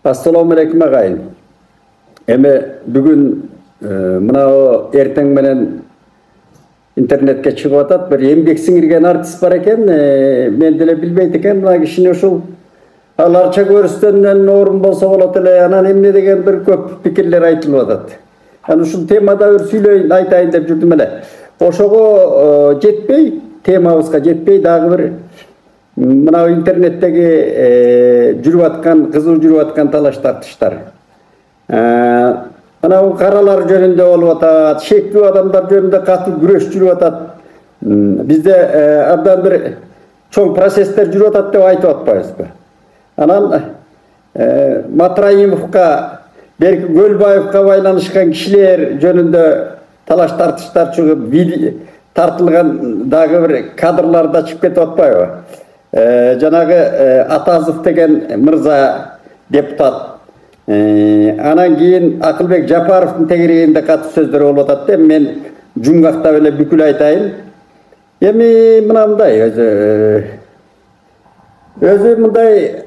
Assalamu alaikum agayın. Bugün mınау erteң менен интернетке чыгып атат. Bir эмгек сиңирген артист бар экен. Мен деле билбейт экен. Мына кишини ушул аларча көрүстөндөн орун болсо болот эле. Анан эмне деген bir көп пикирлер айтылып атат. Анан ушул темада bir сүйлөйүн айтайын деп жүрдүм эле. Ошого жетпей, темабызга жетпей дагы bir мынау интернеттеги жүрүп аткан, кызуу жүрүп аткан талаш тартыштар. Мынау каралар жөнүндө болуп атат, шектүү адамдар жөнүндө катуу күрөш жүрүп атат. Бизде абдан bir чоң процесстер жүрүп атат деп айтып атпайбызбы? Анан Матраимовго, Берки Көлбаевго байланышкан кишилер жөнүндө талаш тартыштар чыгып, тартылган дагы bir кадрлар да чыгып кетип атпайбы? Жанагы Атазов деген мырза депутат. Анан кийин Акылбек Жапаровдун тегерегинде катуу сөздөр болуп атат деп мен жумгактап эле бүкүл айтайын. Эми мынандай өзү мындай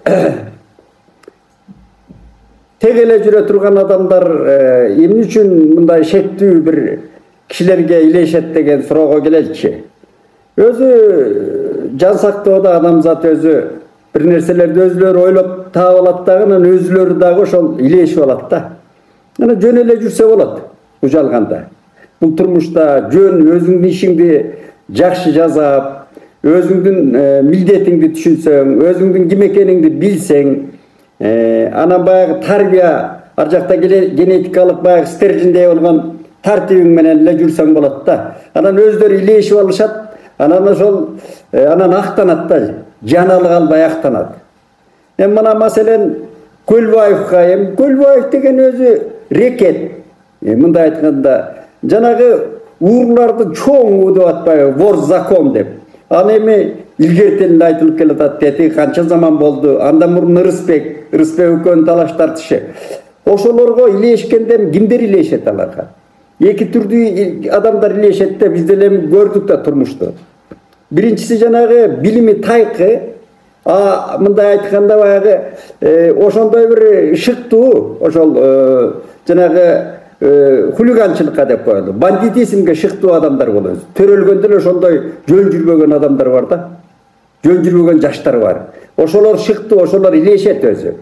тег эле жүрө турган адамдар эмне үчүн мындай шектүү bir кишилерге илешет деген суроого келеличи. Өзү жан сактоодо адамзат өзү bir нерселерди өзүлөрү ойлоп таап алат дагы, анан өзүлөрү дагы ошол илешип алат да. Анан жөн эле жүрсө болот ужалганда. Бул турмушта жөн өзүңдүн ишиңди жакшы жасап, өзүңдүн милдетиңди түшүнсөң, өзүңдүн ким экениңди билсең, анан баягы тарбия, ар жакта генетикалык баягы стержиндей болгон тартибиң менен эле жүрсөң болот да. Анан өздөрү илешип алышат. Анан ошол анан актанат да, жаналы калбай актанат. Мына маселен Көлбаевга, Көлбаев деген өзү рекет. Мындай айтканда, жанагы урларды чоң деп атпайбы, вор закон деп. Аны эми илгертен эле айтылып келатат дети, канча заман болду. Андан мурун Рыспек экөөнүн талаш тартышы. Ошолорго илешкенден кимдер илешет аларга? Эки түрдүү адамдар илешет да, биз деле көрдүк да турмушта. Биринчиси жанагы билими тайкы, мындай айтканда баягы ошондой bir шыктуу, ошол жанагы хулиганчылыкка деп коелу, бандитизмге шыктуу адамдар болот. Төрөлгөндө эле ошондой жөн жүрбөгөн адамдар бар да. Жөн жүрбөгөн жаштар бар. Ошолор шыктуу, ошолор илешет өзү.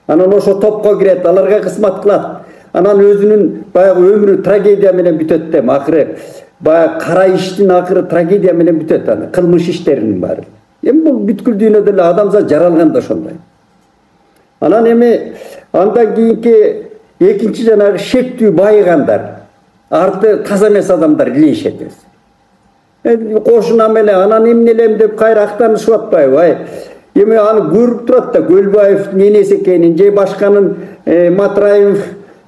Анан ошо топко кирет, аларга кызмат кылат. Анан өзүнүн баягы өмүрү трагедия менен бүтөт деп, акыры баягы кара иштин акыры трагедия менен бүтөт, аны кылмыш иштеринин баары. Эми бул бүткүл дүйнөдө эле адамзат жаралган да ошондой. Анан эми андан кийинки экинчи жанагы шектүү байыгандар, арты таза эмес адамдар илешет өзү. Кошунам эле анан эмнелем деп кайра актанышып атпайбы? Эми аны көрүп турат да, Көлбаевдин энеси экенин, же башканын Матраимов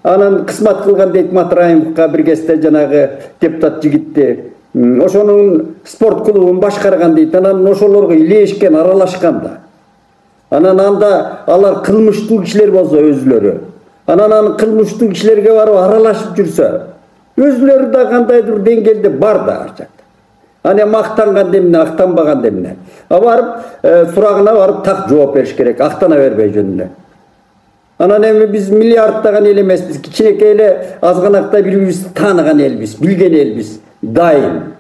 анан кызмат кылган дейт Матраимовго бир кезде жанагы депутат жигитти. Ошонун спорт клубун башкарган дейт. Анан ошолорго илешкен, аралашкан да. Анан анда алар кылмыштуу кишилер болсо өзүлөрү. Анан аны кылмыштуу кишилерге барып аралашып жүрсө, өзүлөрү да кандайдыр деңгээлде бар да ар жакта. Аны мактанган демне, актанбаган демне. Барып сурагына барып так жооп бериш керек, актана бербей жөнүнө. Анан эми биз миллиарддаган эл эмеспиз, кичинекей эле азганактай бири-бирибизди тааныган элбиз, билген элбиз, дайым.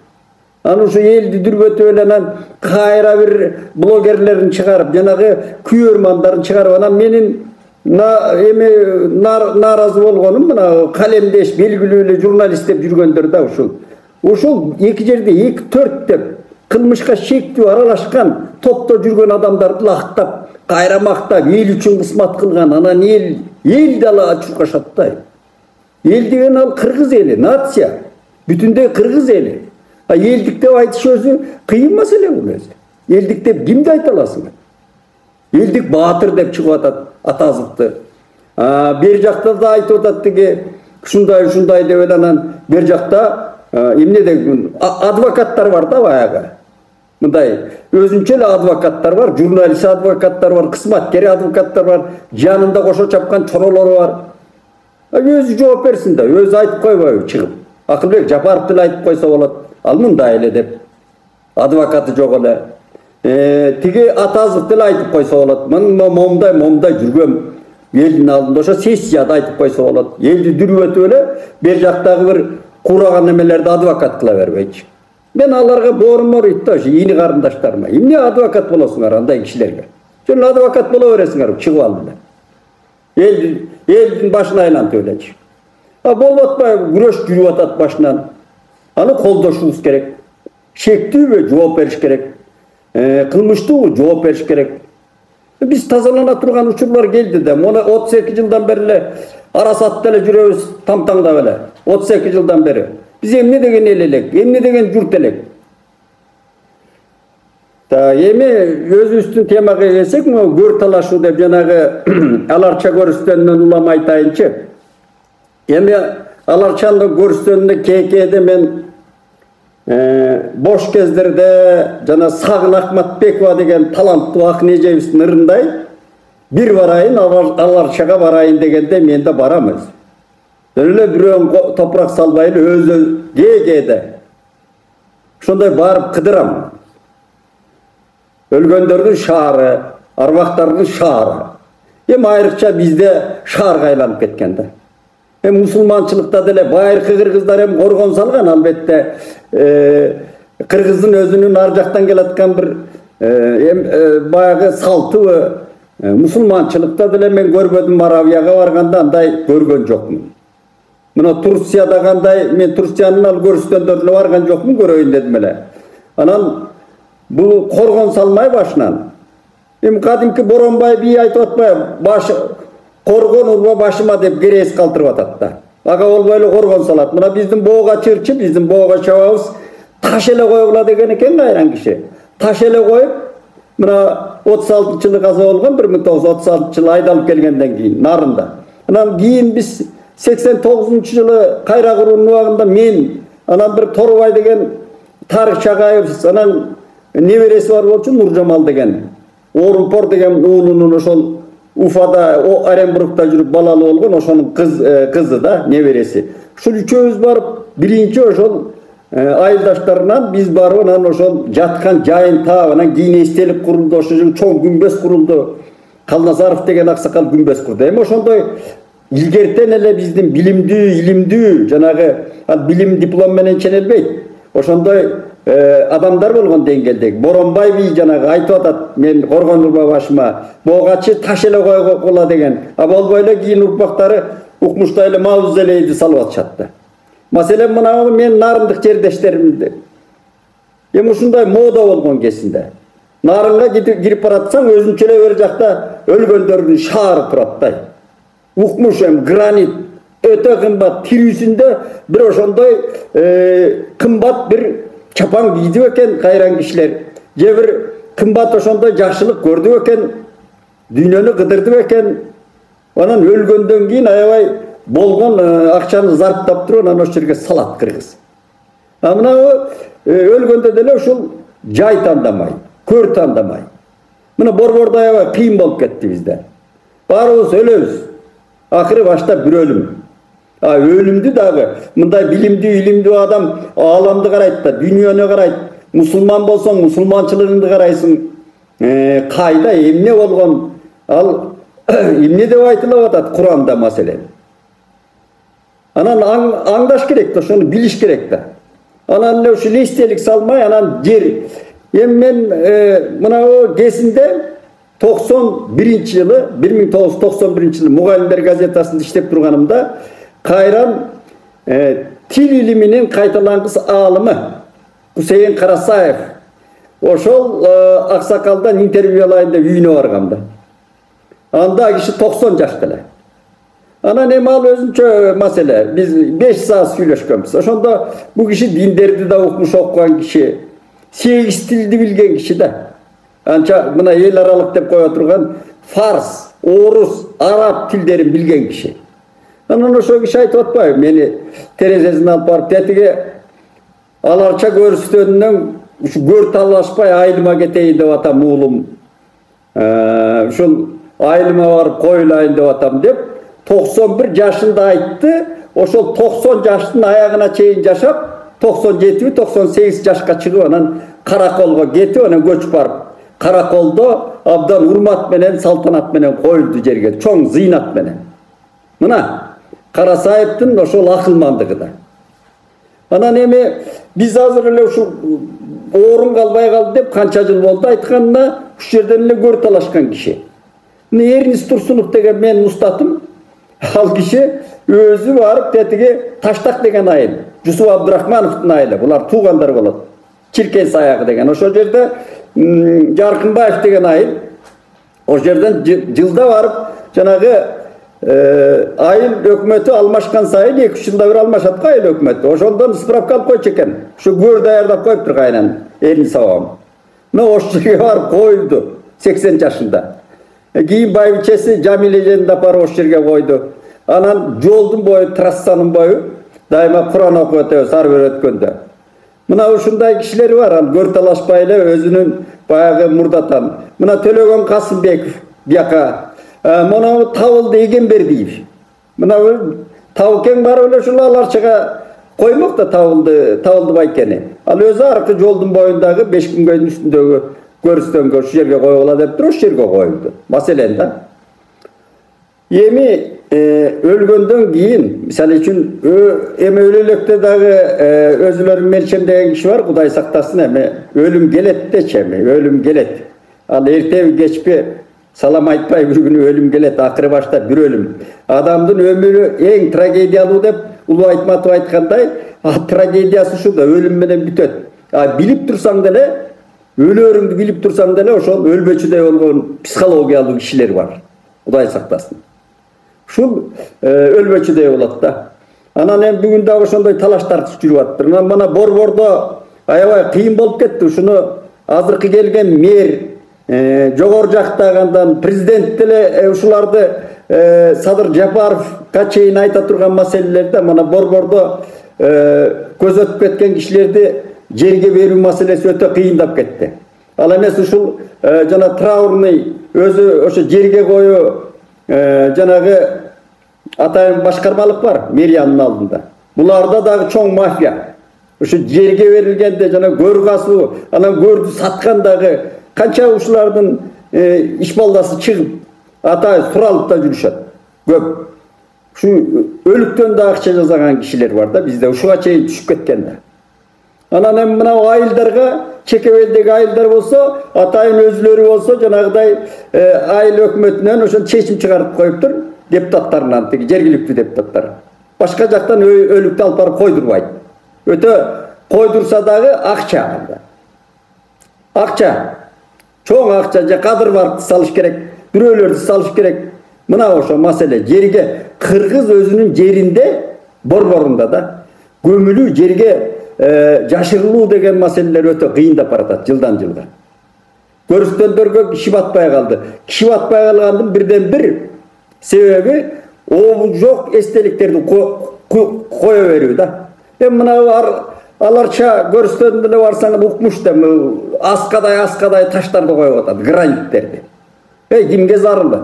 Анан ушу элди дүрбөтүп эле анан кайра бир блогерлерин чыгарып, жанагы күйөрмандарын чыгарып, анан менин эми нааразы болгонум мына калемдеш, белгилүү эле журналист деп жүргөндөр да ушул эки жерде 2-4 деп кылмышка шектүү аралашкан топто жүргөн адамдарды актап, кайра мактап, эл үчүн кызмат кылган, анан эл дала чуркашат да. Эл деген ал кыргыз эли, нация, бүтүндөй кыргыз эли. Элдик деп айтыш өзү кыйын маселе бул өзү. Элдик деп кимди айта аласың? Элдик баатыр деп чыгып атат Атазовду. Бер жакта да айтып атат деги ушундай деп эле, анан бер жакта эмне деген адвокаттар бар да баягы. Мындай өзүнчө эле адвокаттар бар, журналист адвокаттар бар, кызматкер адвокаттар бар, жанында кошо чапкан чоролору бар. Өзү жооп берсин да, өзү айтып койбойбу чыгып. Акылбек Жапаров деле айтып койсо болот. Ал мындай эле деп. Адвокаты жок эле. Тиги Атазов деле айтып койсо болот. Мен момдай жүргөм. Елдің алдында ошо сессияда айтып койсо болот. Элди дүрбөтүп эле бер жактагы бир кураган немелерди адвокат кыла бербейчи. Мен аларга боорумор да ошо ини карындаштарыма. Эмне адвокат болосуңар андай кишилерге? Жөн адвокат боло бересиңер, чыгып алды. Элдин башын айлантып элечи. Болуп атпайбы, күрөш жүрүп атат башынан. Аны колдошубуз керек. Шектүүбү жооп бериш керек. Кылмыштуубу жооп бериш керек. Biz тазалана турган учурлар келди да, муну 32 жылдан бери эле арасатта эле жүрөбүз, тамтаңдап эле. 32 жылдан бери. Биз эмне деген эл элек, эмне деген журт элек. Эми өзүбүздүн темага келсек, көр талашуу деп жанагы аларча көрүстөнүнөн улам айтайынчы. Эми аларчаны көрүстөнүндө кээде мен бош кездерде жана Сагын Акматбекова деген таланттуу акын эжебиздин ырындай бир барайын, аларчага барайын дегенде мен да барам өзү. Эле бирөөгө топурак салбай эле өзү кээде ошондой барып кыдырам. Өлгөндөрдүн шаары, арбактардын шаары. Эми айрыкча бизде шаарга айланып кеткен да. Мусулманчылыкта деле байыркы кыргыздар коргон салган, албетте кыргыздын өзүнүн ар жактан келаткан бир баягы салтыбы. Мусулманчылыкта деле мен көрбөдүм, Аравияга барганда андай көргөн жокмун. Мына Турцияда кандай, мен Турциянын ал көрүстөндөрүнө барган жокмун, көрөйүн дедим эле. Анан бул коргон салмай башынан. Эми кадимки Боронбай бий айтып атпайбы, башы коргон урба башыма деп керес калтырып атат да. Ага болбой эле коргон салат. Мына биздин боога чырчып, биздин боога чабабыз таш эле койгула деген экен кайран киши. Таш эле коюп, мына 36-жылы каза болгон, 1936-жылы айдалып келгенден кийин Нарында. Анан кийин биз 89-жылы кайра куруунун убагында мен, анан бир Торубай деген Тарык Чагайбыз, анан небереси бар болчу Нуржамал деген, Орунпор деген уулунун ошол Уфада, Оренбургда жүрүп балалуу болгон, ошонун кызы да, небереси. Ушул үчөөбүз барып, биринчи ошол айылдаштарынан биз барып, анан ошол жаткан жайын таап, анан кийин эстелик курулду, ошол чоң күмбөз курулду. Калназаров деген аксакал күмбөз курду. Эми ошондой илгертен эле биздин билимдүү, илимдүү, жанагы билим диплом менен ченелбейт. Ошондой адамдар болгон деңгээлдеги. Боронбай бий жанагы айтып атат, мен коргон урба башыма боогачы таш эле койгула деген. Болбой эле кийин урпактары укмуштай эле Мавзолейди салып атышат да. Маселен мына мен нарындык жердештеримди. Эми ушундай мода болгон кезинде. Нарынга кирип баратсаң, өзүнчө эле бер жакта өлгөндөрдүн шаары турат да. Укмуш гранит өтө кымбат, тирүүсүндө бир ошондой кымбат бир чапан кийди экен кайран кишилер. Же бир кымбат ошондой жакшылык көрдү экен, дүйнөнү кыдырды экен. Анан өлгөндөн кийин аябай болгон акчаны зарптап туруп анан ошол жерге салат кыргыз. Мына өлгөндө деле ушул жай тандамай, көр тандамай. Мына Борбордо аябай кыйын болуп кетти бизде. Баарыбыз өлөбүз. Акыры баштап бир өлүм. Өлүмдү дагы мындай билимдүү, илимдүү адам ааламды карайт да, дүйнөнү карайт. Мусулман болсоң, мусулманчылыгыңды карайсың. Кайда эмне болгон? Ал эмне деп айтылып атат Куранда маселен. Анан аңдаш керек да, ошону билиш керек да. Анан эле ушул эстелик салмай, анан жер. Эми мен мына кезинде 91-жылы, 1991-жылы Мугалимдер газетасында иштеп турганымда кайран тил илиминин кайталангыс аалымы Хусейин Карасаев ошол аксакалдан интервью алайын деп үйүнө баргам да. Анда киши 90 жашта эле. Анан эми ал өзүнчө маселе. Биз 5 саат сүйлөшкөнбүз. Ошондо бул киши диндерди да укмуш окуган киши, 8 тилди билген киши да. Анча мына эл аралык деп кое турган фарс, орус, араб тилдерин билген киши. Анан ошол киши айтып атпайбы, мени терезесин алып барып тетиге аларча көрүстөнүнөн ушу көр талашпай айылыма кетейин деп атам уулум. Ушул айылыма барып коюлайын деп атам деп 91 жашында айтты. Ошол 90 жаштын аягына чейин жашап, 97-98 жашка чыгып анан Караколго кетип, анан көчүп барып Караколдо абдан урмат менен, салтанат менен коюлду жерге, чоң зыйнат менен. Мына Карасаевдин ошол акылмандыгы да. Анан эми биз азыр эле ушул орун калбай калды деп канча жыл болду айтканына, уш жерден эле көр талашкан киши. Эрнис Турсунов деген менин устатым, ал киши өзү барып тетиги Таштак деген айыл, Жусуп Абдурахмановдун айылы, булар туугандар болот. Чиркен саягы деген. Ошол жерде Жаркынбаев деген айыл, ошол жерден жылда барып жанагы айыл өкмөтү алмашкан сайын 2-3 жылда бир алмашат го айыл өкмөтү. Ошондон справка алып койчу экен. Ушу көр даярдап коюптур кайынан Эрнис абам. Мына ошол жерге барып коюлду 80 жашында. Кийин байбичеси Жамиле жендип барып ошол жерге койду. Анан жолдун бою, трассанын бою дайыма Куран окуп өтөбүз ар бир өткөндө. Мына ушундай кишилер бар, ал көр талашпай эле өзүнүн баягы мурдатан. Мына Төлөгөн Касымбеков бияка, мына Табылды Эгембердиев. Мына Табылкен бар эле ушул аларчага коймок да Табылды байкени. Ал өзү аркы жолдун боюндагы 5 күнгөйдүн үстүндөгү көрүстөнгө ошол жерге койгула деп туруп ошол жерге коюлду. Маселен да. Эми өлгөндөн кийин, мисалы үчүн эми өлөлөктө дагы өзүлөрүн мерчем деген киши бар, Кудай сактасын, эми өлүм келет дечи, эми өлүм келет. Ал эртеби кечпи салам айтпай бир күнү өлүм келет, акыры башта бир өлүм. Адамдын өмүрү эң трагедиялуу деп Улуу Айтматов айткандай, трагедиясы ушул да, өлүм менен бүтөт. Билип турсаң деле, өлөрүңдү билип турсаң деле ошол өлбөчүдөй болгон психологиялуу кишилер бар. Кудай сактасын. Ушул өлбөчүдөй болот да. Анан эми бүгүн дагы ошондой талаштар жүрүп атыптыр. Мына Борбордо аябай кыйын болуп кетти. Ушуну азыркы келген мэр, жогору жактагындан президент деле ушуларды Садыр Жапаровга чейин айта турган маселелерде мына Борбордо көзөтүп кеткен кишилерди жерге берүү маселеси өтө кыйындап кетти. Ал эмес ушул жана траурный өзү ошо жерге коюу жанагы атайын башкармалык бар мэриянын алдында. Буларда дагы чоң мафия. Ошо жерге берилгенде жана көр касуу, анан көрдү саткан дагы канча ушулардын иш балдасы чыгып атайын суралып да жүрүшөт. Көп. Ушу өлүктөн да акча жасаган кишилер бар да, бизде ушуга чейин түшүп кеткен да. Анан эми мына айылдарга, чекебелдеги айылдар болсо, атайын өзүлөрү болсо, жанагыдай айыл өкмөтүнөн ошол чечим чыгарып коюптур, депутаттарынан, тиги жергиликтүү депутаттар. Башка жактан өлүктү алып барып койдурбайт. Өтө койдурса дагы акча. Акча. Чоң акча, же кадыр барып салыш керек, бирөөлөрдү салыш керек. Мына ошо маселе жерге кыргыз өзүнүн жеринде, Борборунда да көмүлүү жерге жашырылуу деген маселелер өтө кыйындап баратат жылдан жылга. Көрүстөндөргө киши батпай калды. Киши батпай калгандын бирден бир себеби обу жок эстеликтерди кое берүү да. Эми мына аларча көрүстөндө эле барсаң укмуш да аскадай таштарды коюп атат, граниттерди. Кимге зарылды?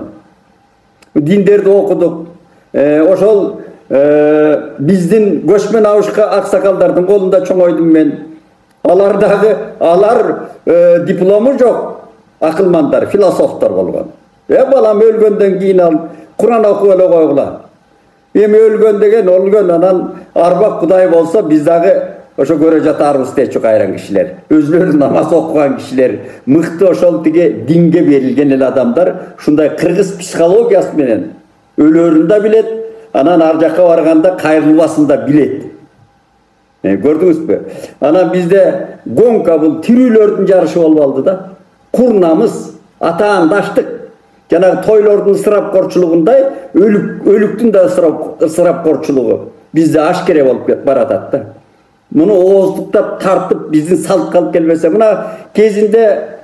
Диндерди окудук. Ошол биздин көчмөн аксакалдардын колунда чоңойдум мен. Алар диплому жок акылмандар, философтор болгон. Балам өлгөндөн кийин ал Куран окуп эле койгула. Эми өлгөн деген өлгөн, анан арбак Кудай болсо биз дагы ошо көрө жатарбыз дечү кайран кишилер. Өзүлөрү намаз окуган кишилер, мыкты ошол тиги динге берилген эле адамдар, ушундай кыргыз психологиясы менен өлөрүн да билет, анан ар жакка барганда кайрылбасын да билет. Көрдүңүзбү? Анан бизде гонка, бул тирүүлөрдүн жарышы болуп алды да. Курнамыз, атаандаштык, жанагы тойлордун ысырапкорчулугундай өлүктүн да ысырапкорчулугу бизде ашкере болуп баратат да. Муну ооздуктап тартып биздин салтка алып келбесе, мына кезинде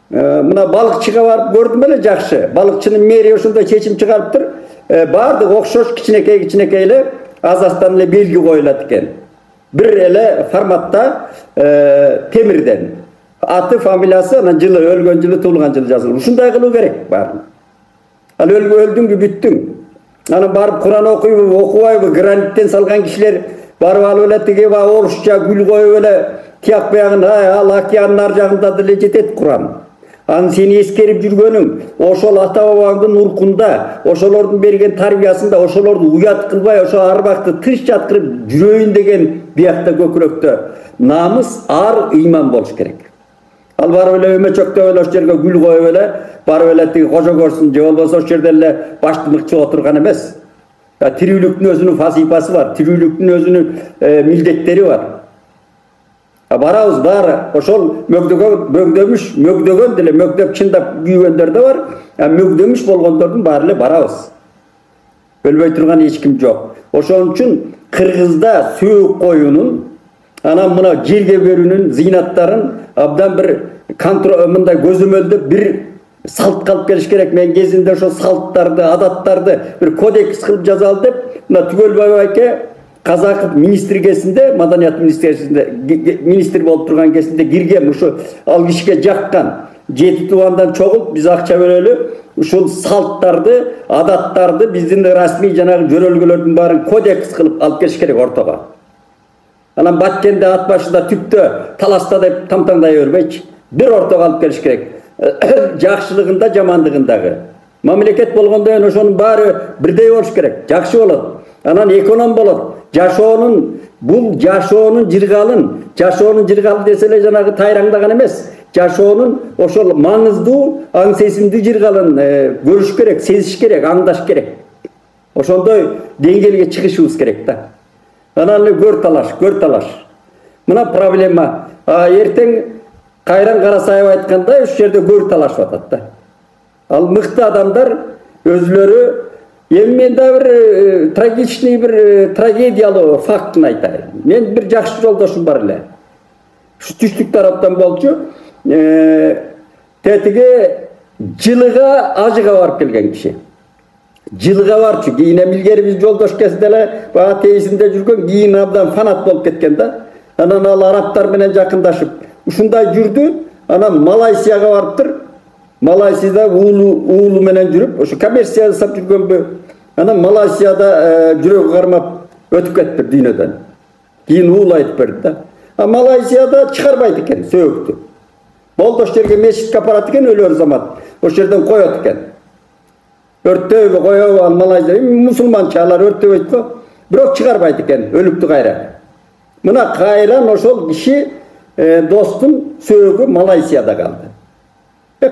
мына балыкчыга барып көрдүм эле жакшы. Балыкчынын мэри ошондой чечим чыгарыптыр. Бардык окшош кичинекей эле азастан эле белги коюлат экен. Бир эле форматта темирден. Аты, фамилиясы, анан жылы, өлгөн жылы, туулган жылы жазылып. Ушундай кылуу керек баарын. Ал өлдүңбү, бүттүң. Анан барып Куран окуйбу, окубайбы, граниттен салган кишилер барып алып эле тиги орусча гүл коюп эле тияк баягын ал океандын ар жагында деле жетет Куран. Аны сени эскерип жүргөнүң, ошол ата бабаңдын уркунда, ошолордун берген тарбиясында, ошолорду уят кылбай, ошо арбакты тыш жаткырып жүрөйүн деген биякта көкүрөктө намыс, ар, ыйман болуш керек. Ал барып эле өмөчөктөп эле ошол жерге гүл коюп эле, барып эле тиги кожо көрсүн, же болбосо ошол жерде эле башты мыкчып отурган эмес. Тирүүлүктүн өзүнүн фазипасы бар, тирүүлүктүн өзүнүн милдеттери бар. Барабыз баары ошол мөгдөмүш, мөгдөгөн деле, мөгдөп чындап күйгөндөр да бар, мөгдөмүш болгондордун баары эле барабыз. Өлбөй турган эч ким жок. Ошон үчүн Кыргызда сөөк коюунун, анан мына жерге берүүнүн зыйнаттарын абдан бир мындай көзөмөлдөп бир салт калып келиш керек. Мен кезинде ошол салттарды, адаттарды бир кодекс кылып жазалы деп, мына Түгөлбай байке Казаков министр кезинде, маданият министрисинде министр болуп турган кезинде кирген, ушу ал кишиге жаккан. 7 тубандан чогулуп биз акча берөлү, ушул салттарды, адаттарды биздин расмий жанагы жөрөлгөлөрдүн баарын кодекс кылып алып келиш керек ортого. Анан баткенде ат башында түптө таласта деп тамтаңдай бербейчи. Бир ортого алып келиш керек. Жакшылыгында, жамандыгындагы. Мамлекет болгондо ошонун баары бирдей болуш керек. Жакшы болот. Анан эконом болот. Бул жашоонун жыргалы десе эле жанагы тайраңдаган эмес. Жашоонун ошол маңыздуу, аң сезимдүү жыргалын көрүш керек, сезиш керек, аңдаш керек. Ошондой деңгээлге чыгышыбыз керек да. Анан эле көр талаш. Мына проблема. Эртең Кайран Карасаев айткандай, ушул жерде көр талашып атат да. Ал мыкты адамдар өзүлөрү мен да бир трагичный, бир трагедиялуу фактын айтайын. Мен бир жакшы жолдошум бар эле. Ушу түштүк тараптан болчу. Тетиге жылыга ажыга барып келген киши. Жылыга барчу. Кийин эмилгери биз жолдош кезинде эле атеизмде жүргөн, кийин абдан фанат болуп кеткен да. Анан ал арабтар менен жакындашып, ушундай жүрдү. Анан Малайзияга барыптыр. Малайзияда уулу менен жүрүп, ошо коммерция жасап жүргөнбү. Анан Малайзияда жүрөгү кармап өтүп кетти дүйнөдөн. Кийин уул айтып берди да. Малайзияда чыгарбайт экен сөөктү. Болду ошол жерге мечитке апарат экен, өлөр замат. Ошол жерден коет экен. Өрттөбү коебу ал Малайзия, мусулманча алар өрттөбөйт го. Бирок чыгарбайт экен өлүктү кайра. Мына кайран ошол киши достун сөөгү Малайзияда калды.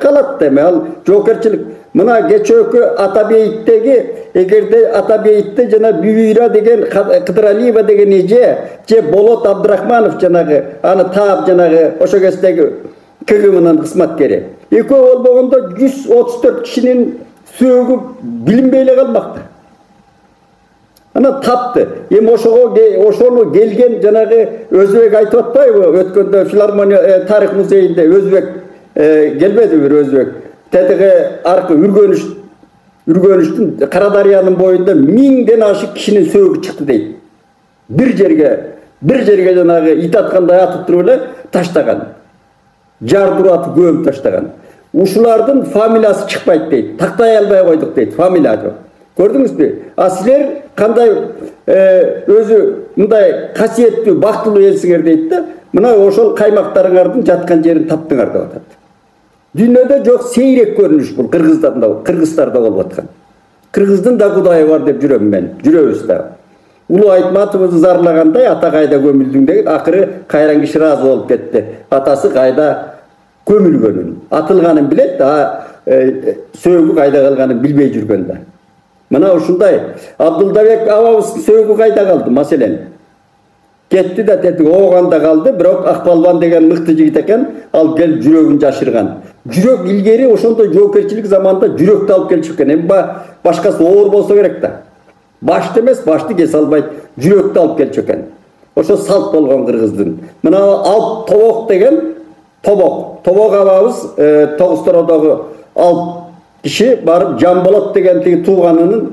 Калат деме, ал жоокерчилик. Мына кечөөкү Атабейиттеги, эгерде Атабейитте жана Бүйра деген Кыдыралиева деген эже, же Болот Абдрахманов жанагы, аны таап жанагы ошо кездеги КГБнын кызматкери. Экөө болбогондо 134 кишинин сөөгү билинбей эле калмакта. Ана тапты. Ошону келген жанагы өзбек айтып атпайбы? Өткөндө филармония тарих музейинде өзбек келбеди бир өзбек. Тетиги аркы үргөнүштүн Карадарыянын боюнда 1000ден ашык кишинин сөөгү чыкты дейт. Бир жерге жанагы ит аткандай атып туруп эле таштаган. Жардырып атып көмүп таштаган. Ушулардын фамилиясы чыкпайт дейт. Тактай албай койдук дейт. Фамилия жок. Көрдүңүзбү? Силер кандай өзү мындай касиеттүү, бактылуу элсиңер дейт да. Мына ошол каймактарыңардын жаткан жерин таптыңар деп атат. Дүйнөдө жок сейрек көрүнүш бул Кыргыздарда болуп аткан. Кыргыздын да кудайы бар деп жүрөм мен. Жүрөбүз да. Улуу Айтматовду зарлагандай ата кайда көмүлдүң деген акыры кайран киши ыраазы болуп кетти. Атасы кайда көмүлгөнүн, атылганын билет, сөөгү кайда калганын билбей жүргөн да. Мына ушундай Абдулдабек абабыздын сөөгү кайда калды маселен? Кетти да тетиги ооганда калды, бирок Акбалбан деген мыкты жигит экен, ал келип жүрөгүн жашырган. Жүрөк илгери ошондой жоокерчилик заманда жүрөктү алып келчү экен. Эми башкасы оор болсо керек да. Башты эмес, башты кесе албайт, жүрөктү алып келчү экен. Ошо салт болгон кыргыздын. Мына Алп Тобок деген Тобок абабыз Тогуз-Тородогу алп киши барып Жамболот деген тиги тууганынын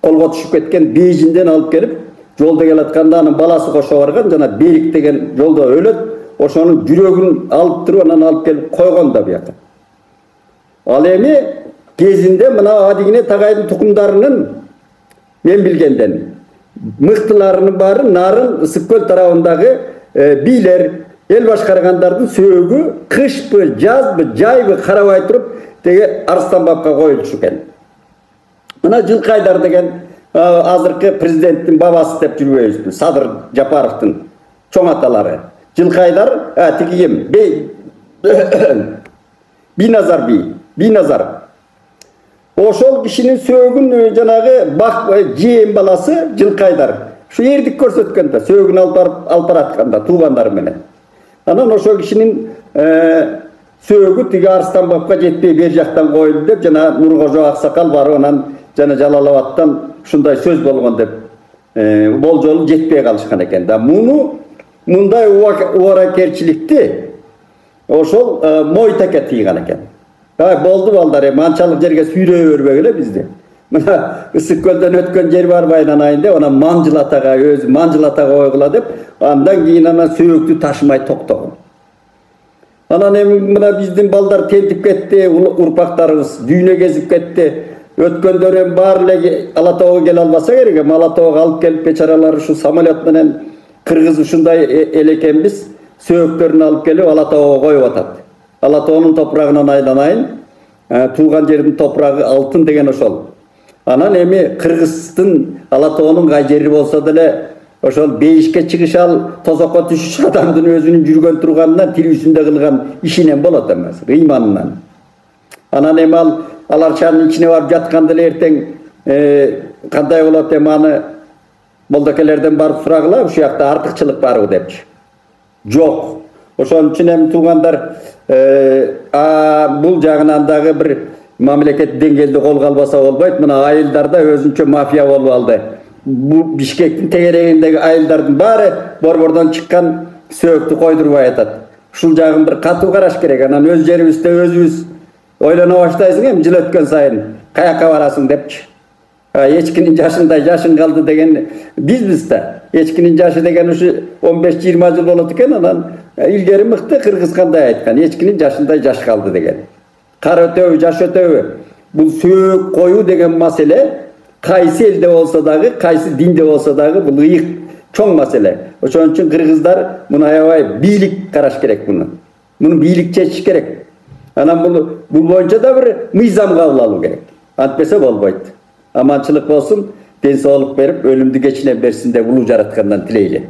колго түшүп кеткен бейжинден алып келип, жолдо келатканда анын баласы кошо барган, жана Берик деген жолдо өлөт, ошонун жүрөгүн алып туруп анан алып келип койгон да буяка. Ал эми кезинде мына адигине тагайдын тукумдарынын мен билгенден мыктыларынын баары Нарын Ысык көл тарабындагы бийлер, эл башкаргандардын сөөгү кышпы, жазбы, жайбы карабай туруп деге Арыстан бабка коюлчу экен. Мына Жылкайдар деген азыркы президенттин бабасы деп жүрбөйбүзбү? Садыр Жапаровдун чоң аталары. Жылкайдар, тиги ким? Бийназар. Ошол кишинин сөөгүн жанагы бак жээм баласы Жылкайдар. Şu ердик көрсөткөндө, сөөгүн алып баратканда туугандары менен. Анан ошол кишинин сөөгү тиги Арыстан бабка жетпей бер жактан коюлду деп жана Нуркожо Аксакал барып анан жана Жалал-Абадтан ушундай сөз болгон деп болжолу жетпей калышкан экен. Да мындай убаракерчиликти ошол Мойтеке тийген экен. Болду балдар, анчалык жерге сүйрөй бербегиле бизди. Мына ысык көлдөн өткөн жер бар байдан айында, она Манжыл атага өзү Манжыл атага койгула деп, андан кийин ана сөөктү ташымай токтогон. Анан эми мына биздин балдар тентип кетти, урпактарыбыз дүйнө кезип кетти. Өткөндөр эми баары эле Ала Тоого келе албаса керек, Ала Тоого алып келип бечаралар ушу самолет менен кыргыз ушундай эл экенбиз, сөөктөрүн алып келип Ала Тоого коюп атат. Ала Тоонун топурагынан айланайын, тууган жердин топурагы алтын деген ошол. Анан эми Кыргыздын Ала Тоонун кай жери болсо деле ошол бейишке чыгышал, тозокко түшүш адамдын өзүнүн жүргөн турганынан, тирүүсүндө кылган ишинен болот эмес, ыйманынан. Анан эми алар чанын ичине барып жатканда эле эртең кандай болот эми аны молдокелерден барып сурагыла, ушул жакта артыкчылык барбы депчи. Жок. Ошон үчүн эми туугандар бул жагынан дагы бир мамлекет деңгээлде колго албаса болбойт. Мына айылдарда өзүнчө мафия болуп алды. Бул Бишкектин тегерегиндеги айылдардын баары борбордон чыккан сөөктү койдурбай атат. Ушул жагын бир катуу караш керек. Анан өз жерибизде өзүбүз ойлоно баштайсың эми жыл өткөн сайын каяка барасың депчи. Эчкинин жашындай жашың калды деген бизбиз да. Эчкинин жашы деген ушу 15-20 жыл болот экен, анан илгери мыкты кыргыз кандай айткан, эчкинин жашындай жаш калды деген. Кар өтөбү, жаш өтөбү. Бул сөөк коюу деген маселе кайсы элде болсо дагы, кайсы динде болсо дагы бул ыйык чоң маселе. Ошон үчүн кыргыздар муну аябай бийлик караш керек муну. Муну бийлик чечиш керек. Анан бул боюнча да бир мыйзам кабыл алуу керек. Антпесе болбойт. Аманчылык болсун, ден соолук берип, өлүмдү кечине берсин деп улуу жараткандан тилейли.